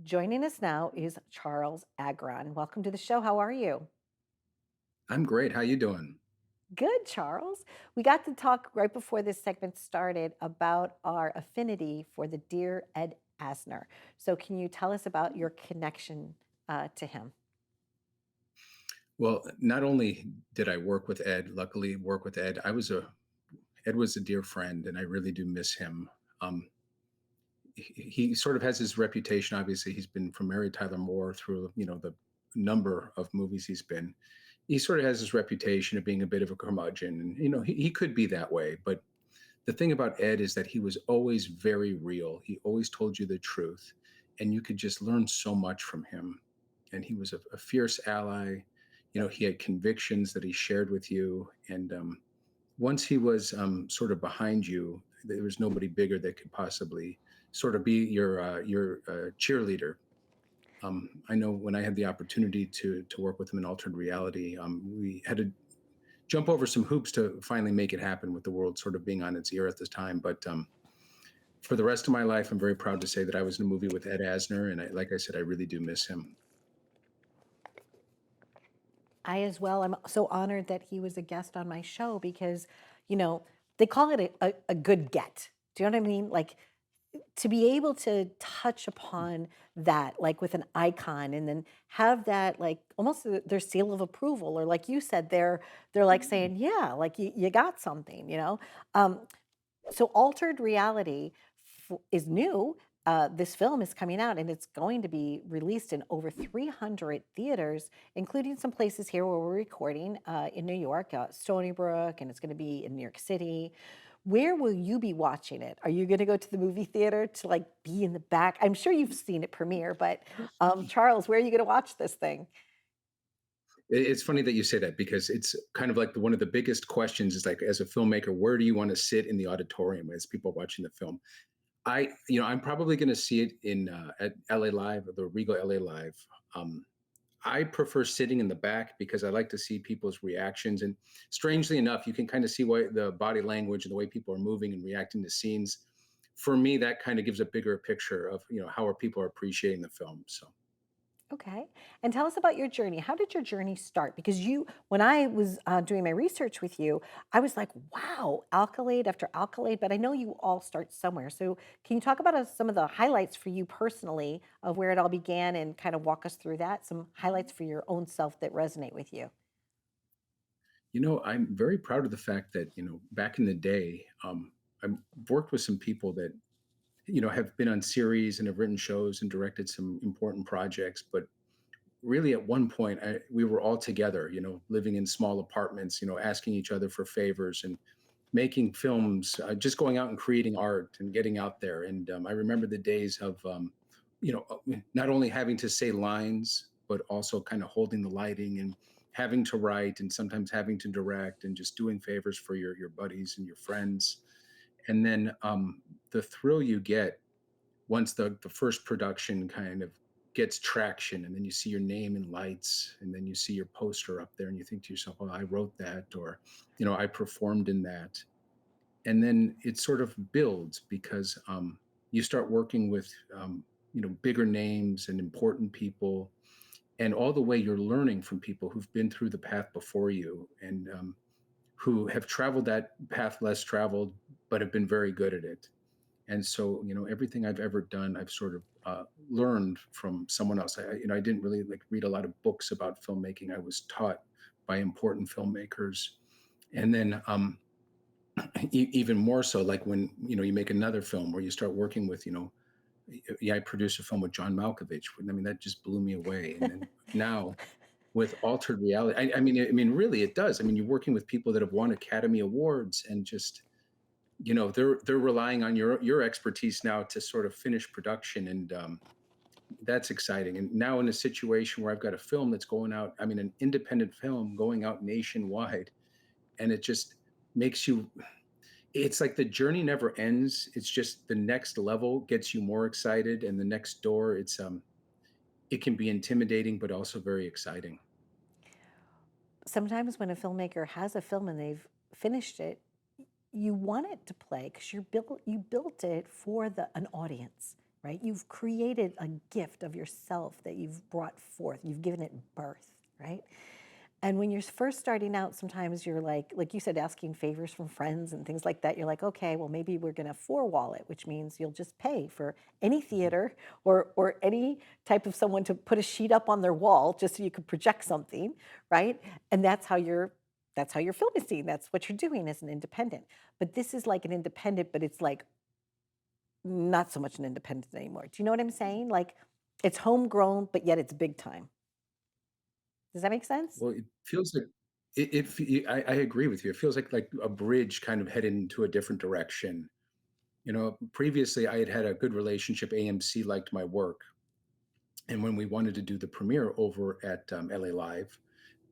Joining us now is Charles Agron. Welcome to the show. How are you? I'm great. How you doing? Good, Charles. We got to talk right before this segment started about our affinity for the dear Ed Asner. So, can you tell us about your connection to him? Well, not only did I work with Ed, luckily work with Ed, Ed was a dear friend, and I really do miss him. Um, he sort of has his reputation. Obviously, he's been from Mary Tyler Moore through the number of movies he's been. He sort of has his reputation of being a bit of a curmudgeon, and he could be that way. But the thing about Ed is that he was always very real. He always told you the truth, and you could just learn so much from him. And he was a fierce ally. He had convictions that he shared with you, and once he was sort of behind you, there was nobody bigger that could possibly sort of be your cheerleader. I know when I had the opportunity to work with him in altered reality, we had to jump over some hoops to finally make it happen with the world sort of being on its ear at this time. But for the rest of my life, I'm very proud to say that I was in a movie with Ed Asner, and like I said, I really do miss him. I as well. I'm so honored that he was a guest on my show because, you know, they call it a good get. Do you know what I mean? Like to be able to touch upon that like with an icon and then have that like almost their seal of approval or like you said they're like saying yeah like you got something, um, so altered reality is new. This film is coming out and it's going to be released in over 300 theaters, including some places here where we're recording in New York, Stony Brook, and it's going to be in New York City. Where will you be watching it? Are you going to go to the movie theater to like be in the back? I'm sure you've seen it premiere, but Charles, where are you going to watch this thing? It's funny that you say that because it's kind of like one of the biggest questions is like, as a filmmaker, where do you want to sit in the auditorium as people are watching the film? I'm probably going to see it in at LA Live, the Regal LA Live. Um, I prefer sitting in the back because I like to see people's reactions. And strangely enough, you can kind of see why the body language and the way people are moving and reacting to scenes. For me, that kind of gives a bigger picture of how are people are appreciating the film. So Okay. And tell us about your journey. How did your journey start? Because when I was doing my research with you, I was like, wow, accolade after accolade, but I know you all start somewhere. So can you talk about some of the highlights for you personally of where it all began and kind of walk us through that? Some highlights for your own self that resonate with you. I'm very proud of the fact that back in the day, I've worked with some people that have been on series and have written shows and directed some important projects, but really at one point we were all together, living in small apartments, asking each other for favors and making films, just going out and creating art and getting out there. And I remember the days of not only having to say lines but also kind of holding the lighting and having to write and sometimes having to direct and just doing favors for your buddies and your friends. And then the thrill you get once the first production kind of gets traction, and then you see your name in lights, and then you see your poster up there and you think to yourself, oh, I wrote that, or I performed in that. And then it sort of builds because you start working with bigger names and important people, and all the way you're learning from people who've been through the path before you, and who have traveled that path less traveled but have been very good at it. And so everything I've ever done I've sort of learned from someone else. I didn't really like read a lot of books about filmmaking. I was taught by important filmmakers. And then even more so, like when you make another film where you start working with yeah, I produced a film with John Malkovich. I mean, that just blew me away. And then now with altered reality, I mean really it does. I mean, you're working with people that have won Academy Awards, and just they're relying on your expertise now to sort of finish production. And that's exciting. And now in a situation where I've got a film that's going out, I mean an independent film going out nationwide, and it just makes you, it's like the journey never ends. It's just the next level gets you more excited, and the next door, it can be intimidating but also very exciting. Sometimes when a filmmaker has a film and they've finished it, you want it to play because you built it for an audience. right? You've created a gift of yourself that you've brought forth. You've given it birth, right? And when you're first starting out, sometimes you're like you said, asking favors from friends and things like that. You're like, okay, well, maybe we're going to four-wall it, which means you'll just pay for any theater or any type of someone to put a sheet up on their wall just so you could project something, right? And that's how you're filming scene. That's what you're doing as an independent. But this is like an independent, but it's like not so much an independent anymore. Do you know what I'm saying? Like it's homegrown, but yet it's big time. Does that make sense? Well, it feels like I agree with you. It feels like a bridge kind of headed into a different direction. Previously I had had a good relationship. AMC liked my work, and when we wanted to do the premiere over at LA Live,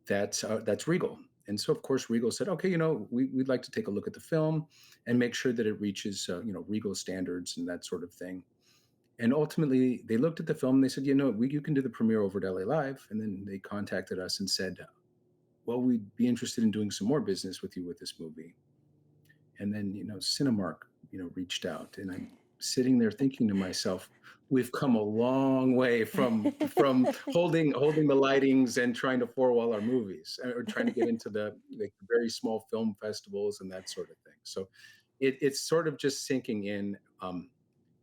that's Regal. And so, of course, Regal said, "Okay, we'd like to take a look at the film and make sure that it reaches, Regal standards and that sort of thing." And ultimately, they looked at the film and they said, you can do the premiere over at LA Live." And then they contacted us and said, "Well, we'd be interested in doing some more business with you with this movie." And then, Cinemark, reached out, and I'm sitting there thinking to myself, we've come a long way from holding the lightings and trying to four-wall our movies, or trying to get into the like very small film festivals and that sort of thing. So it's sort of just sinking in.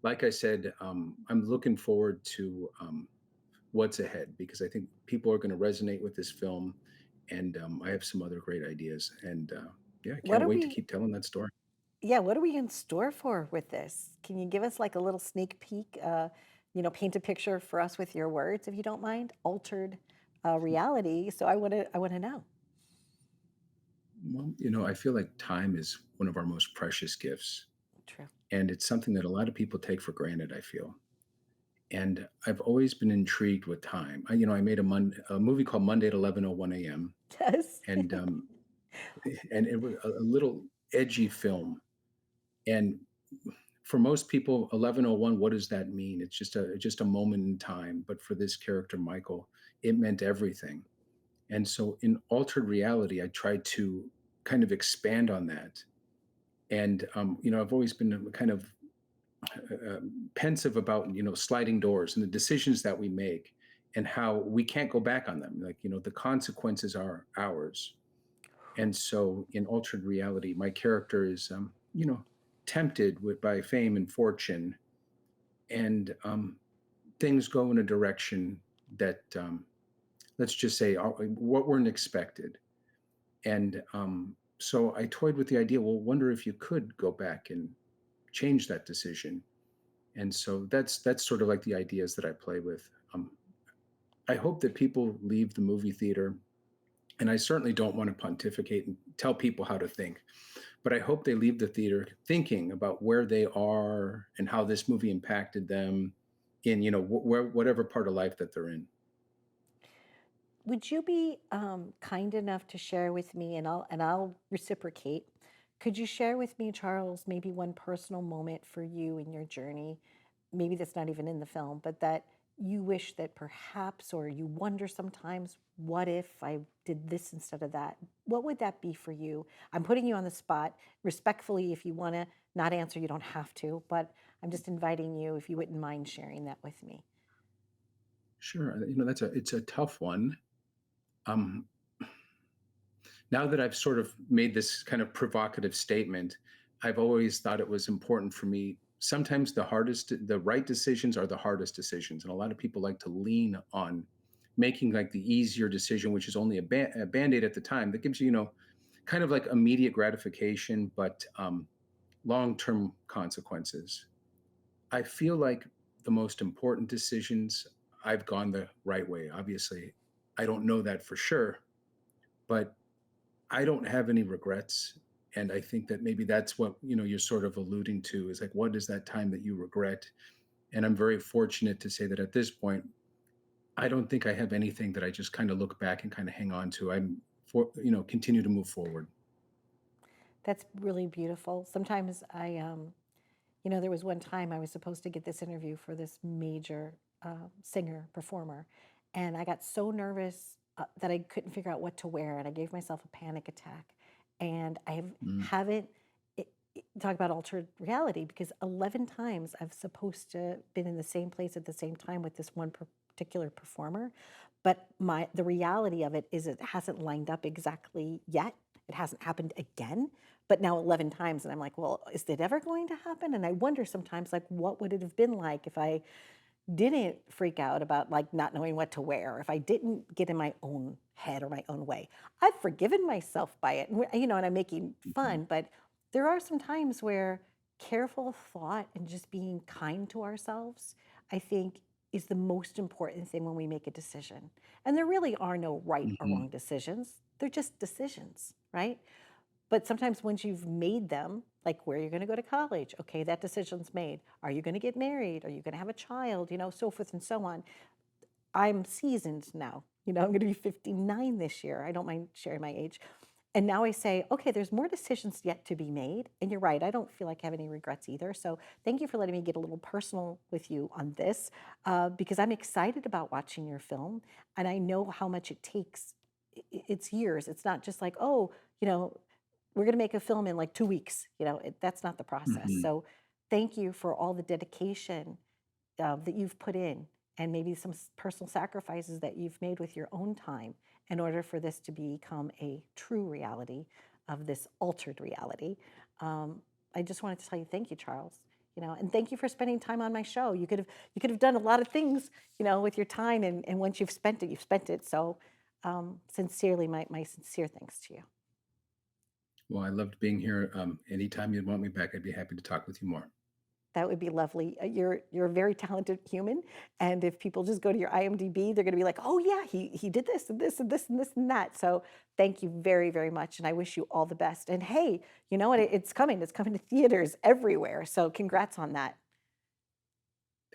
Like I said, I'm looking forward to what's ahead, because I think people are going to resonate with this film, and I have some other great ideas, and yeah, I What can't are wait to we keep telling that story. Yeah, what are we in store for with this? Can you give us like a little sneak peek, paint a picture for us with your words, if you don't mind? Altered reality. So I want to know. Well, I feel like time is one of our most precious gifts, True. and it's something that a lot of people take for granted, I feel. And I've always been intrigued with time. I made a movie called Monday at 11:01 a.m., Yes. and and it was a little edgy film. And for most people, 11:01, what does that mean? It's just a moment in time. But for this character, Michael, it meant everything. And so in altered reality, I tried to kind of expand on that. And I've always been kind of pensive about sliding doors and the decisions that we make, and how we can't go back on them. Like, the consequences are ours. And so in altered reality, my character is tempted by fame and fortune, and things go in a direction that, let's just say, what weren't expected. And so I toyed with the idea, well, wonder if you could go back and change that decision. And so that's sort of like the ideas that I play with. I hope that people leave the movie theater, and I certainly don't want to pontificate and tell people how to think, but I hope they leave the theater thinking about where they are and how this movie impacted them in whatever part of life that they're in. Would you be kind enough to share with me, and I'll reciprocate. Could you share with me, Charles, maybe one personal moment for you in your journey? Maybe that's not even in the film, but that you wish that perhaps, or you wonder sometimes, what if I did this instead of that? What would that be for you? I'm putting you on the spot. Respectfully, if you want to not answer, you don't have to, but I'm just inviting you, if you wouldn't mind sharing that with me. Sure, it's a tough one. Um, Now that I've sort of made this kind of provocative statement, I've always thought it was important for me. Sometimes the right decisions are the hardest decisions. And a lot of people like to lean on making like the easier decision, which is only a band-aid at the time that gives you, kind of like immediate gratification, but long-term consequences. I feel like the most important decisions, I've gone the right way. Obviously, I don't know that for sure, but I don't have any regrets. And I think that maybe that's what, you're sort of alluding to, is like, what is that time that you regret? And I'm very fortunate to say that at this point, I don't think I have anything that I just kind of look back and kind of hang on to. Continue to move forward. That's really beautiful. Sometimes there was one time I was supposed to get this interview for this major singer performer, and I got so nervous that I couldn't figure out what to wear, and I gave myself a panic attack. And I Mm. haven't. talk about altered reality because 11 times I've supposed to been in the same place at the same time with this one particular performer, but the reality of it is it hasn't lined up exactly yet. It hasn't happened again, but now 11 times and I'm like, well, is it ever going to happen? And I wonder sometimes like what would it have been like if I didn't freak out about like not knowing what to wear, if I didn't get in my own head or my own way. I've forgiven myself by it, and and I'm making Mhm. fun, but there are some times where careful thought and just being kind to ourselves, I think, is the most important thing when we make a decision. And there really are no right or Mhm. wrong decisions. They're just decisions, right? But sometimes once you've made them, like where you're going to go to college, okay, that decision's made. Are you going to get married? Are you going to have a child? So forth and so on. I'm seasoned now. I'm going to be 59 this year. I don't mind sharing my age. And now I say, okay, there's more decisions yet to be made. And you're right, I don't feel like I have any regrets either. So thank you for letting me get a little personal with you on this because I'm excited about watching your film. And I know how much it takes. It's years. It's not just like, oh, you know, we're going to make a film in like 2 weeks. That's not the process. Mhm. So thank you for all the dedication that you've put in and maybe some personal sacrifices that you've made with your own time in order for this to become a true reality of this altered reality. I just wanted to tell you thank you, Charles. And thank you for spending time on my show. You could have done a lot of things, with your time, and once you've spent it, you've spent it. So sincerely, my sincere thanks to you. Well, I loved being here. Anytime you'd want me back, I'd be happy to talk with you more. That would be lovely. You're a very talented human, and if people just go to your IMDb, they're going to be like, "Oh yeah, he did this and this and this and this and that." So thank you very very much, and I wish you all the best. And hey, you know what? It's coming. It's coming to theaters everywhere. So congrats on that.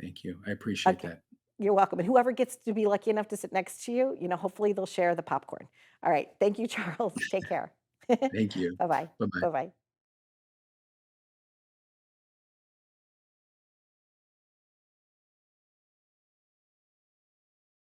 Thank you. I appreciate Okay, that. you're welcome. And whoever gets to be lucky enough to sit next to you, hopefully they'll share the popcorn. All right. Thank you, Charles. Take care. Thank you. Bye bye. Bye-bye. Bye bye.